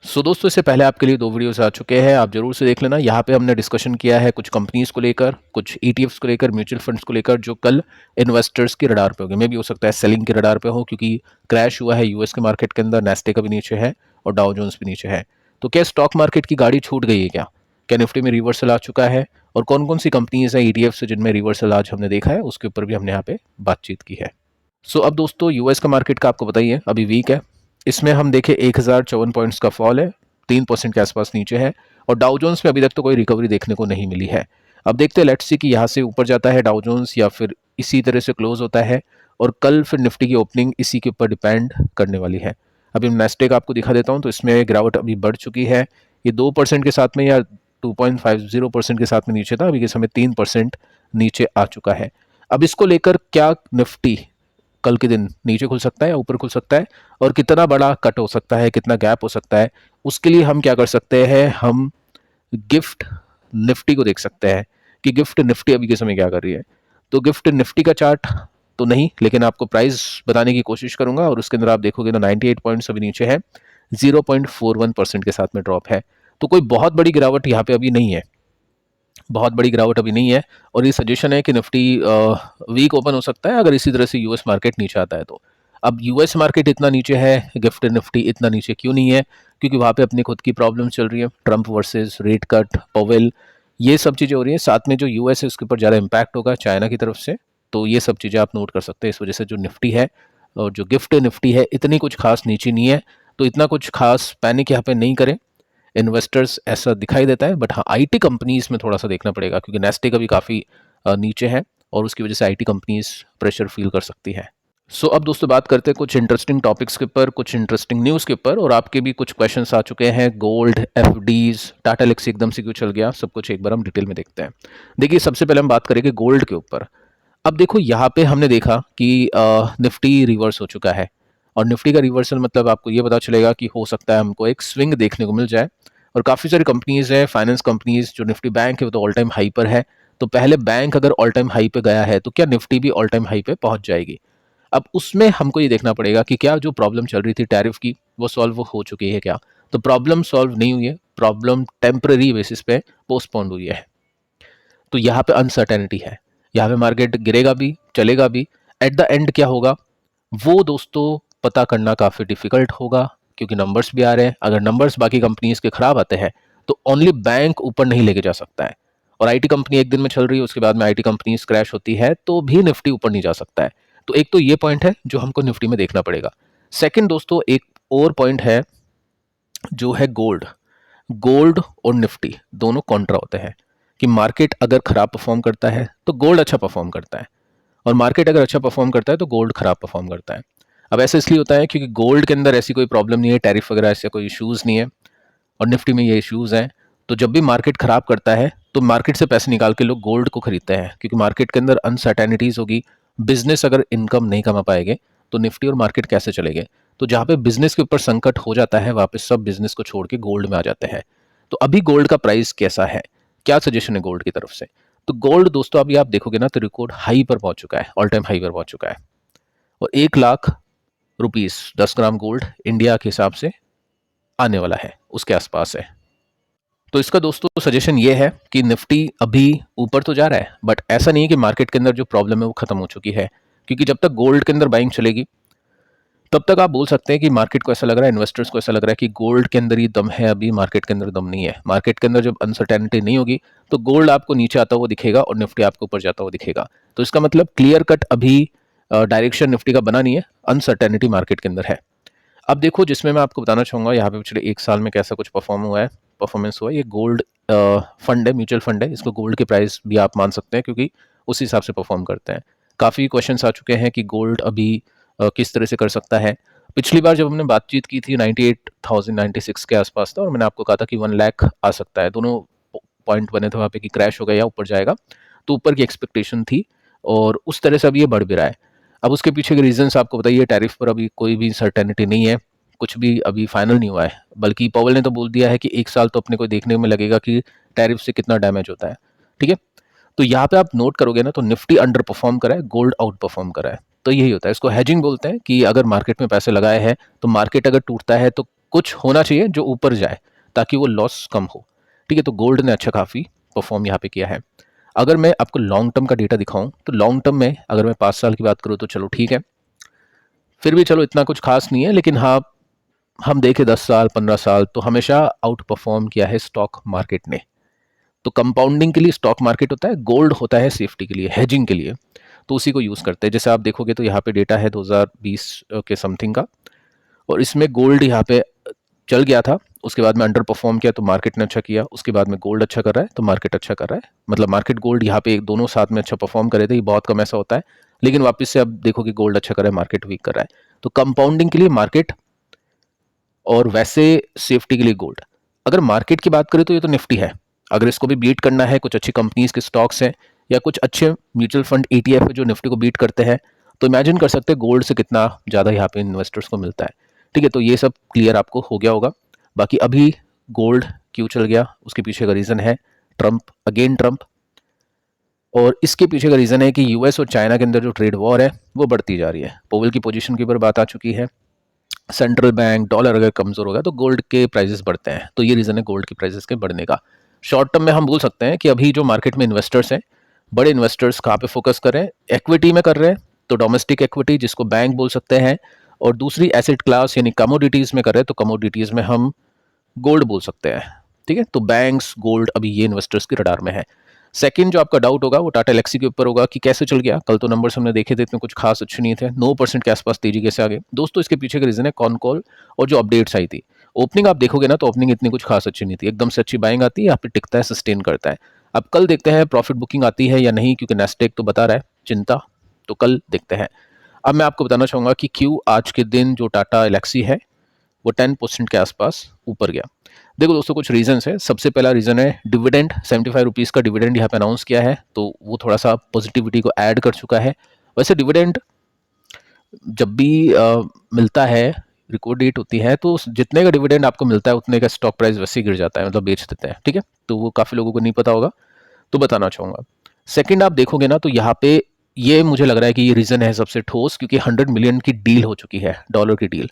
दोस्तों, इससे पहले आपके लिए 2 वीडियोस आ चुके हैं, आप ज़रूर से देख लेना। यहाँ पे हमने डिस्कशन किया है कुछ कंपनीज़ को लेकर, कुछ ईटीएफ्स को लेकर, म्यूचुअल फंड्स को लेकर, जो कल इन्वेस्टर्स की रडार पे होंगे। मे भी हो सकता है सेलिंग की रडार पे हो, क्योंकि क्रैश हुआ है यूएस के मार्केट के अंदर, नैस्डैक का भी नीचे है और डाउ जोन्स भी नीचे है। तो क्या स्टॉक मार्केट की गाड़ी छूट गई है क्या? क्या निफ्टी में रिवर्सल आ चुका है? और कौन-कौन सी कंपनीज़ हैं ईटीएफ्स जिनमें रिवर्सल आज हमने देखा है, उसके ऊपर भी हमने यहाँ पे बातचीत की है। अब दोस्तों, यूएस का मार्केट का आपको बताइए अभी वीक है। इसमें हम देखें 1054 पॉइंट्स का फॉल है, 3% के आसपास नीचे है और डाउ जोन्स में अभी तक तो कोई रिकवरी देखने को नहीं मिली है। अब देखते हैं, लेट्स सी कि यहाँ से ऊपर जाता है डाउ जोन्स या फिर इसी तरह से क्लोज होता है, और कल फिर निफ्टी की ओपनिंग इसी के ऊपर डिपेंड करने वाली है। अभी नेस्टेक आपको दिखा देता हूँ, तो इसमें गिरावट अभी बढ़ चुकी है। ये 2% के साथ में या 2.50% के साथ में नीचे था, अभी इस समय 3% नीचे आ चुका है। अब इसको लेकर क्या निफ्टी कल के दिन नीचे खुल सकता है या ऊपर खुल सकता है, और कितना बड़ा कट हो सकता है, कितना गैप हो सकता है, उसके लिए हम क्या कर सकते हैं, हम गिफ्ट निफ्टी को देख सकते हैं कि गिफ्ट निफ्टी अभी के समय क्या कर रही है। तो गिफ्ट निफ्टी का चार्ट तो नहीं, लेकिन आपको प्राइस बताने की कोशिश करूंगा, और उसके अंदर आप देखोगे तो 98 पॉइंट्स अभी नीचे है, 0.41% के साथ में ड्रॉप है। तो कोई बहुत बड़ी गिरावट यहाँ पे अभी नहीं है, बहुत बड़ी गिरावट अभी नहीं है। और ये सजेशन है कि निफ्टी वीक ओपन हो सकता है अगर इसी तरह से यूएस मार्केट नीचे आता है तो। अब यूएस मार्केट इतना नीचे है, गिफ्ट निफ्टी इतना नीचे क्यों नहीं है? क्योंकि वहाँ पे अपनी खुद की प्रॉब्लम चल रही है, Trump versus rate cut, Pavel, ये सब चीज़ें हो रही हैं। साथ में जो यूएस है उसके ऊपर ज़्यादा इम्पैक्ट होगा चाइना की तरफ से। तो ये सब चीज़ें आप नोट कर सकते हैं। इस वजह से जो निफ्टी है और जो गिफ्ट निफ्टी है, इतनी कुछ खास नीचे नहीं है। तो इतना कुछ खास पैनिक यहाँ पे नहीं करें इन्वेस्टर्स, ऐसा दिखाई देता है। बट हाँ, आईटी कंपनीज में थोड़ा सा देखना पड़ेगा, क्योंकि नेस्टे का भी काफ़ी नीचे है और उसकी वजह से आईटी कंपनीज प्रेशर फील कर सकती है। अब दोस्तों, बात करते हैं कुछ इंटरेस्टिंग टॉपिक्स के ऊपर, कुछ इंटरेस्टिंग न्यूज़ के ऊपर, और आपके भी कुछ क्वेश्चंस आ चुके हैं। गोल्ड, एफडीज, टाटा एलेक्सी एकदम से क्यों चल गया, सब कुछ एक बार हम डिटेल में देखते हैं। देखिए, सबसे पहले हम बात करेंगे गोल्ड के ऊपर। अब देखो, यहाँ पे हमने देखा कि निफ्टी रिवर्स हो चुका है, और निफ्टी का रिवर्सल मतलब आपको ये पता चलेगा कि हो सकता है हमको एक स्विंग देखने को मिल जाए। और काफ़ी सारी कंपनीज है, फाइनेंस कंपनीज, जो निफ्टी बैंक है वो तो ऑल टाइम हाई पर है। तो पहले बैंक अगर ऑल टाइम हाई पे गया है, तो क्या निफ्टी भी ऑल टाइम हाई पे पहुंच जाएगी? अब उसमें हमको ये देखना पड़ेगा कि क्या जो प्रॉब्लम चल रही थी टैरिफ की, वो सॉल्व हो चुकी है क्या? तो प्रॉब्लम सॉल्व नहीं हुई है, प्रॉब्लम टेम्पररी बेसिस पे पोस्टपोन्ड हुई है। तो यहाँ पे अनसर्टेनिटी है, यहाँ पे मार्केट गिरेगा भी, चलेगा भी। एट द एंड क्या होगा, वो दोस्तों पता करना काफ़ी डिफिकल्ट होगा, क्योंकि नंबर्स भी आ रहे हैं। अगर नंबर्स बाकी कंपनीज के खराब आते हैं, तो ओनली बैंक ऊपर नहीं लेके जा सकता है। और आईटी कंपनी एक दिन में चल रही है, उसके बाद में आईटी कंपनीज क्रैश होती है, तो भी निफ्टी ऊपर नहीं जा सकता है। तो एक तो ये पॉइंट है जो हमको निफ्टी में देखना पड़ेगा। सेकंड दोस्तों, एक और पॉइंट है जो है गोल्ड। गोल्ड और निफ्टी दोनों कॉन्ट्रा होते हैं, कि मार्केट अगर खराब परफॉर्म करता है तो गोल्ड अच्छा परफॉर्म करता है, और मार्केट अगर अच्छा परफॉर्म करता है तो गोल्ड खराब परफॉर्म करता है। अब ऐसा इसलिए होता है क्योंकि गोल्ड के अंदर ऐसी कोई प्रॉब्लम नहीं है, टैरिफ वगैरह ऐसे कोई इश्यूज नहीं है, और निफ्टी में ये इश्यूज हैं। तो जब भी मार्केट खराब करता है, तो मार्केट से पैसे निकाल के लोग गोल्ड को खरीदते हैं, क्योंकि मार्केट के अंदर अनसर्टेनिटीज होगी। बिजनेस अगर इनकम नहीं कमा पाएंगे, तो निफ्टी और मार्केट कैसे चलेंगे? तो जहाँ पे बिजनेस के ऊपर संकट हो जाता है, वहाँ पे सब बिजनेस को छोड़ के गोल्ड में आ जाते हैं। तो अभी गोल्ड का प्राइस कैसा है, क्या सजेशन है गोल्ड की तरफ से? तो गोल्ड दोस्तों, अभी आप देखोगे ना, तो रिकॉर्ड हाई पर पहुंच चुका है, ऑल टाइम हाई पर पहुंच चुका है। और 1 lakh rupees 10 gram gold India के हिसाब से आने वाला है, उसके आसपास है। तो इसका दोस्तों सजेशन ये है कि निफ्टी अभी ऊपर तो जा रहा है, बट ऐसा नहीं है कि मार्केट के अंदर जो प्रॉब्लम है वो खत्म हो चुकी है। क्योंकि जब तक गोल्ड के अंदर बाइंग चलेगी, तब तक आप बोल सकते हैं कि मार्केट को ऐसा लग रहा है, इन्वेस्टर्स को ऐसा लग रहा है कि गोल्ड के अंदर ही दम है, अभी मार्केट के अंदर दम नहीं है। मार्केट के अंदर जब अनसर्टेनिटी नहीं होगी, तो गोल्ड आपको नीचे आता हुआ दिखेगा और निफ्टी आपको ऊपर जाता हुआ दिखेगा। तो इसका मतलब क्लियर कट अभी डायरेक्शन निफ्टी का बना नहीं है, अनसर्टेनिटी मार्केट के अंदर है। अब देखो, जिसमें मैं आपको बताना चाहूँगा यहाँ पे पिछले 1 साल में कैसा कुछ परफॉर्मेंस हुआ है। ये गोल्ड फंड है, म्यूचुअल फंड है, इसको गोल्ड के प्राइस भी आप मान सकते हैं, क्योंकि उस हिसाब से परफॉर्म करते हैं। काफ़ी क्वेश्चन आ चुके हैं कि गोल्ड अभी किस तरह से कर सकता है। पिछली बार जब हमने बातचीत की थी 98,000 96 के आसपास था, और मैंने आपको कहा था कि 1 लाख आ सकता है। दोनों पॉइंट बने थे वहाँ पे कि क्रैश होगा या ऊपर जाएगा, तो ऊपर की एक्सपेक्टेशन थी, और उस तरह से अभी ये बढ़ भी रहा है। अब उसके पीछे के रीजंस आपको बताइए। टैरिफ पर अभी कोई भी सर्टेनिटी नहीं है, कुछ भी अभी फाइनल नहीं हुआ है, बल्कि पॉवेल ने तो बोल दिया है कि 1 साल तो अपने को देखने में लगेगा कि टैरिफ से कितना डैमेज होता है। ठीक है, तो यहाँ पे आप नोट करोगे ना, तो निफ्टी अंडर परफॉर्म करा है, गोल्ड आउट परफॉर्म करा है। तो यही होता है, इसको हेजिंग बोलते हैं कि अगर मार्केट में पैसे लगाए हैं तो मार्केट अगर टूटता है तो कुछ होना चाहिए जो ऊपर जाए ताकि वो लॉस कम हो। ठीक है, तो गोल्ड ने अच्छा काफ़ी परफॉर्म यहाँ पे किया है। अगर मैं आपको लॉन्ग टर्म का डेटा दिखाऊं तो लॉन्ग टर्म में अगर मैं 5 साल की बात करूं तो चलो ठीक है, फिर भी चलो इतना कुछ खास नहीं है, लेकिन हाँ हम देखें 10 साल 15 साल तो हमेशा आउट परफॉर्म किया है स्टॉक मार्केट ने। तो कंपाउंडिंग के लिए स्टॉक मार्केट होता है, गोल्ड होता है सेफ्टी के लिए, हेजिंग के लिए, तो उसी को यूज़ करते हैं। जैसे आप देखोगे तो यहाँ पे डेटा है 2020 के समथिंग का, और इसमें गोल्ड यहाँ पे चल गया था, उसके बाद में अंडर परफॉर्म किया तो मार्केट ने अच्छा किया, उसके बाद में गोल्ड अच्छा कर रहा है तो मार्केट अच्छा कर रहा है। मतलब मार्केट गोल्ड यहाँ पे एक दोनों साथ में अच्छा परफॉर्म कर रहे थे, ये बहुत कम ऐसा होता है, लेकिन वापस से अब देखो कि गोल्ड अच्छा कर रहा है, मार्केट वीक कर रहा है। तो कंपाउंडिंग के लिए मार्केट और वैसे सेफ्टी के लिए गोल्ड। अगर मार्केट की बात करें तो ये तो निफ्टी है, अगर इसको भी बीट करना है, कुछ अच्छी कंपनीज के स्टॉक्स हैं या कुछ अच्छे म्यूचुअल फंड ETF है जो निफ्टी को बीट करते हैं, तो इमेजिन कर सकते हैं गोल्ड से कितना ज़्यादा यहाँ पे इन्वेस्टर्स को मिलता है। ठीक है, तो ये सब क्लियर आपको हो गया होगा। बाकी अभी गोल्ड क्यों चल गया उसके पीछे का रीज़न है ट्रंप, अगेन ट्रंप, और इसके पीछे का रीज़न है कि US और चाइना के अंदर जो ट्रेड वॉर है वो बढ़ती जा रही है। पोवेल की पोजीशन के ऊपर बात आ चुकी है, सेंट्रल बैंक डॉलर अगर कमज़ोर होगा तो गोल्ड के प्राइसेस बढ़ते हैं, तो ये रीज़न है गोल्ड के प्राइसेस के बढ़ने का। शॉर्ट टर्म में हम बोल सकते हैं कि अभी जो मार्केट में इन्वेस्टर्स हैं, बड़े इन्वेस्टर्स कहाँ पे फोकस कर रहे हैं, एक्विटी में कर रहे हैं, तो डोमेस्टिक एक्विटी जिसको बैंक बोल सकते हैं, और दूसरी एसेट क्लास यानी कमोडिटीज़ में कर रहे हैं, तो कमोडिटीज़ में हम गोल्ड बोल सकते हैं। ठीक है, तो बैंक्स गोल्ड अभी ये इन्वेस्टर्स के रडार में है। सेकंड जो आपका डाउट होगा वो टाटा एलेक्सी के ऊपर होगा कि कैसे चल गया, कल तो नंबर्स हमने देखे थे, इतने कुछ खास अच्छे नहीं थे, 9% के आसपास तेजी कैसे आ गए दोस्तों, इसके पीछे का रीजन है कॉन कॉल और जो अपडेट्स आई थी। ओपनिंग आप देखोगे ना तो ओपनिंग इतनी कुछ खास अच्छी नहीं थी, एकदम से अच्छी बाइंग आती है, यहाँ पे टिकता है, सस्टेन करता है। अब कल देखते हैं प्रॉफिट बुकिंग आती है या नहीं, क्योंकि नेस्टेक तो बता रहा है चिंता, तो कल देखते हैं। अब मैं आपको बताना चाहूँगा कि क्यों आज के दिन जो टाटा एलेक्सी है वो 10% के आसपास ऊपर गया। देखो दोस्तों कुछ रीजंस है। सबसे पहला रीज़न है डिविडेंड, 75 रुपीज़ का डिविडेंड यहाँ पे अनाउंस किया है, तो वो थोड़ा सा पॉजिटिविटी को ऐड कर चुका है। वैसे डिविडेंड जब भी मिलता है, रिकॉर्ड डेट होती है, तो जितने का डिविडेंड आपको मिलता है उतने का स्टॉक प्राइस वैसे ही गिर जाता है, मतलब बेच देते हैं। ठीक है, तो वो काफ़ी लोगों को नहीं पता होगा, तो बताना चाहूँगा। सेकंड आप देखोगे ना तो यहाँ पे ये मुझे लग रहा है कि ये रीज़न है सबसे ठोस, क्योंकि 100 मिलियन की डील हो चुकी है, डॉलर की डील।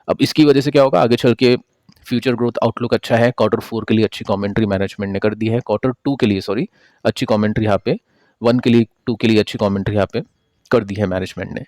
अब इसकी वजह से क्या होगा आगे चल के, फ्यूचर ग्रोथ आउटलुक अच्छा है। Q4 के लिए अच्छी कमेंट्री मैनेजमेंट ने कर दी है, Q2 के लिए सॉरी अच्छी कमेंट्री यहाँ पे, 1 के लिए 2 के लिए अच्छी कमेंट्री यहाँ पे कर दी है मैनेजमेंट ने।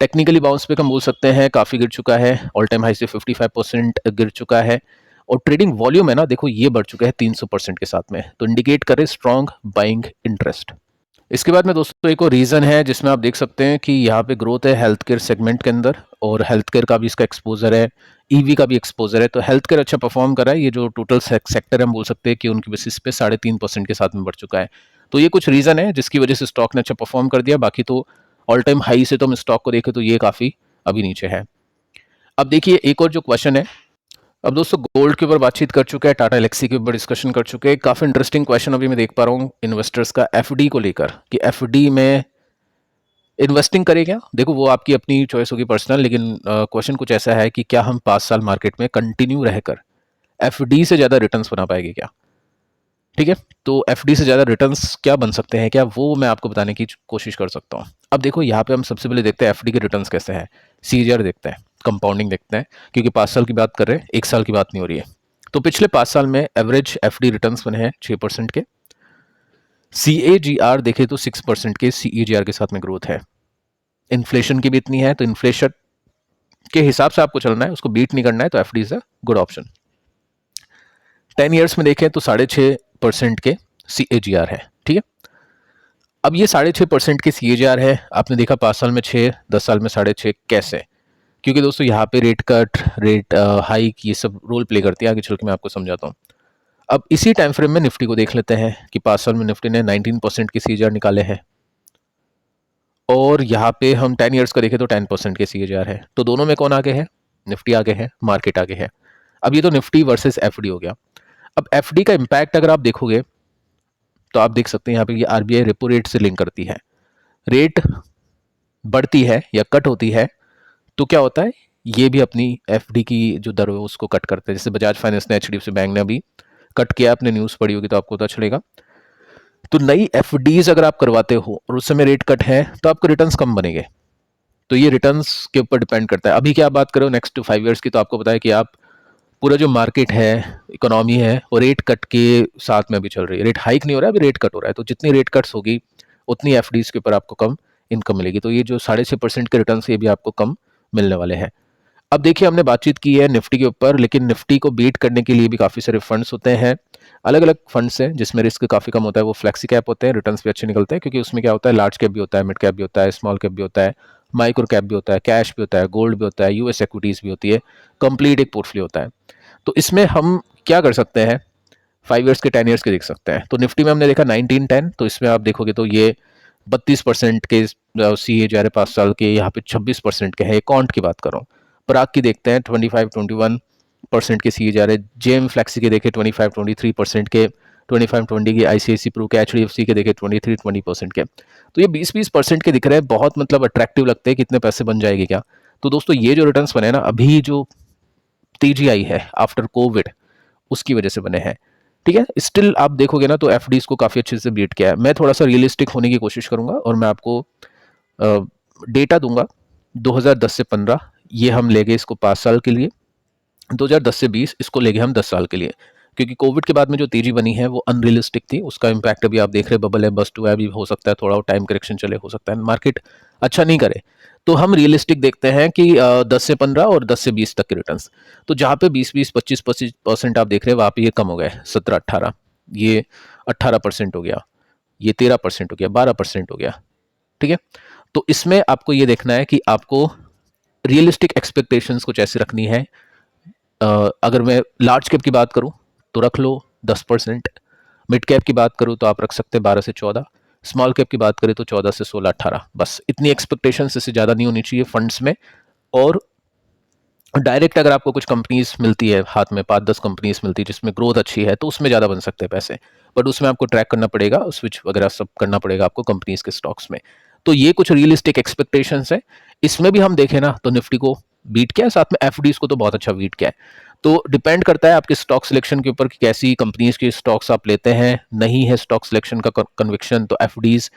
टेक्निकली बाउंस पे हम बोल सकते हैं काफ़ी गिर चुका है, ऑल टाइम हाई से 55% गिर चुका है, और ट्रेडिंग वॉल्यूम है ना देखो ये बढ़ चुका है 300% के साथ में, तो इंडिकेट करे स्ट्रॉन्ग बाइंग इंटरेस्ट। इसके बाद में दोस्तों एक और रीज़न है जिसमें आप देख सकते हैं कि यहाँ पे ग्रोथ है हेल्थ केयर सेगमेंट के अंदर, और हेल्थ केयर का भी इसका एक्सपोजर है, ईवी का भी एक्सपोजर है, तो हेल्थ केयर अच्छा परफॉर्म कर रहा है। ये जो टोटल सेक्टर हम बोल सकते हैं कि उनकी बेसिस पे 3.5% के साथ में बढ़ चुका है। तो ये कुछ रीज़न है जिसकी वजह से स्टॉक ने अच्छा परफॉर्म कर दिया। बाकी तो ऑल टाइम हाई से तो हम स्टॉक को देखें तो ये काफ़ी अभी नीचे है। अब देखिए एक और जो क्वेश्चन है, अब दोस्तों गोल्ड के ऊपर बातचीत कर चुके हैं, टाटा एलेक्सी के ऊपर डिस्कशन कर चुके हैं, काफ़ी इंटरेस्टिंग क्वेश्चन अभी मैं देख पा रहा हूँ इन्वेस्टर्स का एफडी को लेकर, कि एफडी में इन्वेस्टिंग करें क्या। देखो वो आपकी अपनी चॉइस होगी पर्सनल, लेकिन क्वेश्चन कुछ ऐसा है कि क्या हम 5 साल मार्केट में कंटिन्यू रहकर एफडी से ज़्यादा रिटर्न्स बना पाएंगे क्या। ठीक है, तो एफडी से ज़्यादा रिटर्न्स क्या बन सकते हैं क्या, वो मैं आपको बताने की कोशिश कर सकता हूँ। अब देखो यहाँ पे हम सबसे पहले देखते हैं एफडी के रिटर्न्स कैसे हैं, सीएजीआर देखते हैं, कंपाउंडिंग देखते हैं, क्योंकि 5 साल की बात कर रहे हैं, 1 साल की बात नहीं हो रही है। तो पिछले 5 साल में एवरेज एफडी रिटर्न्स बने हैं 6% के, सीएजीआर देखे तो 6% के सीएजीआर के साथ में ग्रोथ है। इन्फ्लेशन की भी इतनी है, तो इन्फ्लेशन के हिसाब से आपको चलना है, उसको बीट नहीं करना है, तो FD is a good option. 10 years में देखें तो 6.5% के सीएजीआर है। ठीक है, अब ये 6.5% के सीएजीआर है, आपने देखा 5 साल में 6, 10 साल में 6.5, कैसे, क्योंकि दोस्तों यहाँ पे रेट कट, रेट हाइक, ये सब रोल प्ले करती है, आगे चल के मैं आपको समझाता हूँ। अब इसी टाइम फ्रेम में निफ्टी को देख लेते हैं कि 5 साल में निफ्टी ने 19% के सीएजीआर निकाले हैं, और यहाँ पे हम 10 ईयर्स का देखें तो 10% के सीएजीआर है। तो दोनों में कौन आगे है, निफ्टी आगे है, मार्केट आगे है। अब ये तो निफ्टी वर्सेस एफडी हो गया। अब एफडी का इम्पैक्ट अगर आप देखोगे तो आप देख सकते हैं यहाँ पे ये आरबीआई रेपो रेट से लिंक करती है, रेट बढ़ती है या कट होती है तो क्या होता है, ये भी अपनी एफडी की जो दर है उसको कट करते हैं। जैसे बजाज फाइनेंस ने, एचडीएफसी बैंक ने अभी कट किया, आपने न्यूज़ पढ़ी होगी तो आपको पता चलेगा। तो नई एफडीज अगर आप करवाते हो और उस समय रेट कट है तो आपको रिटर्न्स कम बनेंगे। तो ये रिटर्न्स के ऊपर डिपेंड करता है। अभी क्या बात करो नेक्स्ट 5 ईयर्स की, तो आपको पता है कि आप पूरा जो मार्केट है, इकोनॉमी है, वो रेट कट के साथ में अभी चल रही है। रेट हाइक नहीं हो रहा है, अभी रेट कट हो रहा है। तो जितनी रेट कट्स होगी उतनी एफडीज के ऊपर आपको कम इनकम मिलेगी। तो ये जो 6.5% के रिटर्न ये भी आपको कम मिलने वाले हैं। अब देखिए, हमने बातचीत की है निफ्टी के ऊपर, लेकिन निफ्टी को बीट करने के लिए भी काफ़ी सारे फंड्स होते हैं। अलग अलग फंड्स हैं जिसमें रिस्क काफ़ी कम होता है, वो फ्लेक्सी कैप होते हैं, रिटर्न्स भी अच्छे निकलते हैं, क्योंकि उसमें क्या होता है, लार्ज कैप भी होता है, मिड कैप भी होता है, स्मॉल कैप भी होता है, माइक्रो कैप भी होता है, कैश भी होता है, गोल्ड भी होता है, यूएस इक्विटीज़ भी होती है, कंप्लीट एक पोर्टफोलियो होता है। तो इसमें हम क्या कर सकते हैं, 5 ईयर्स के 10 ईयर्स के देख सकते हैं। तो निफ्टी में हमने देखा 1910, तो इसमें आप देखोगे तो ये 32% के सी ए जा रहे 5 साल के, यहाँ पे 26% के हैं। कॉन्ट की बात करो, पराग की देखते हैं 25-21% के सी ए जा रहे, जेएम फ्लेक्सी के देखे 25-23% के, 25-20 के आईसीआईसी प्रू के, एचडीएफसी के देखे 23-20% के। तो ये 20-20% के दिख रहे हैं, बहुत मतलब अट्रैक्टिव लगते हैं, कितने पैसे बन जाएगी क्या। तो दोस्तों ये जो रिटर्न्स बने ना, अभी जो तेजी आई है आफ्टर कोविड, उसकी वजह से बने हैं। ठीक है, स्टिल आप देखोगे ना तो एफडीज को काफ़ी अच्छे से बीट किया है। मैं थोड़ा सा रियलिस्टिक होने की कोशिश करूंगा और मैं आपको डेटा दूंगा 2010 से 15, ये हम ले गए इसको 5 साल के लिए, 2010 से 20 इसको ले गए हम 10 साल के लिए, क्योंकि कोविड के बाद में जो तेजी बनी है वो अनरियलिस्टिक थी। उसका इम्पैक्ट अभी आप देख रहे हैं, बबल है, बस्ट हुआ है, अभी हो सकता है थोड़ा टाइम करेक्शन चले, हो सकता है मार्केट अच्छा नहीं करे। तो हम रियलिस्टिक देखते हैं कि 10 से 15 और 10 से 20 तक के रिटर्न्स। तो जहाँ पे 20-20, 25-25% आप देख रहे हैं, वहाँ पे ये कम हो गए, 17-18, ये 18% हो गया, ये 13% हो गया, 12% हो गया। ठीक है, तो इसमें आपको ये देखना है कि आपको रियलिस्टिक एक्सपेक्टेशंस कुछ ऐसे रखनी है। अगर मैं लार्ज कैप की बात करूं तो रख लो 10%, मिड कैप की बात करूं तो आप रख सकते हैं 12 से 14, स्मॉल कैप की बात करें तो 14 से 16-18, बस इतनी एक्सपेक्टेशंस, इससे ज़्यादा नहीं होनी चाहिए फंड्स में। और डायरेक्ट अगर आपको कुछ कंपनीज मिलती है हाथ में, 5-10 कंपनीज मिलती है जिसमें ग्रोथ अच्छी है, तो उसमें ज़्यादा बन सकते हैं पैसे, बट उसमें आपको ट्रैक करना पड़ेगा, स्विच वगैरह सब करना पड़ेगा आपको कंपनीज के स्टॉक्स में। तो ये कुछ रियलिस्टिक एक्सपेक्टेशंस है। इसमें भी हम देखें ना तो निफ्टी को बीट किया है, साथ में एफडीज को तो बहुत अच्छा बीट किया है। तो डिपेंड करता है आपके स्टॉक सिलेक्शन के ऊपर कि कैसी कंपनीज के स्टॉक्स आप लेते हैं। नहीं है स्टॉक सिलेक्शन का कन्विक्शन, तो एफडीज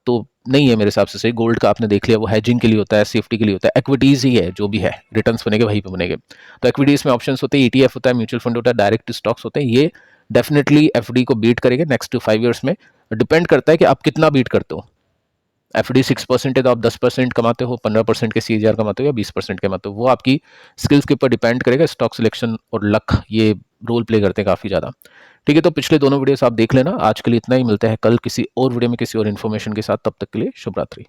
तो नहीं है मेरे हिसाब से सही। गोल्ड का आपने देख लिया, वो हेजिंग के लिए होता है, सेफ्टी के लिए होता है। एक्विटीज ही है जो भी है, रिटर्न्स बनेंगे वहीं पे बनेंगे। तो एक्विटीज में ऑप्शंस होते हैं, ईटीएफ होता है, म्यूचुअल फंड होता है, डायरेक्ट स्टॉक्स होते हैं। ये डेफिनेटली एफडी को बीट करेंगे नेक्स्ट 5 ईयर्स में। डिपेंड करता है कि आप कितना बीट करते हो। एफडी 6% है तो आप 10% कमाते हो, 15% के सीएजीआर कमाते हो, या 20% कमाते हो, वो आपकी स्किल्स के ऊपर डिपेंड करेगा। स्टॉक सिलेक्शन और लक ये रोल प्ले करते हैं काफ़ी ज़्यादा। ठीक है, तो पिछले दोनों वीडियोस आप देख लेना। आज के लिए इतना ही, मिलते हैं कल किसी और वीडियो में किसी और इन्फॉर्मेशन के साथ। तब तक के लिए शुभ रात्रि।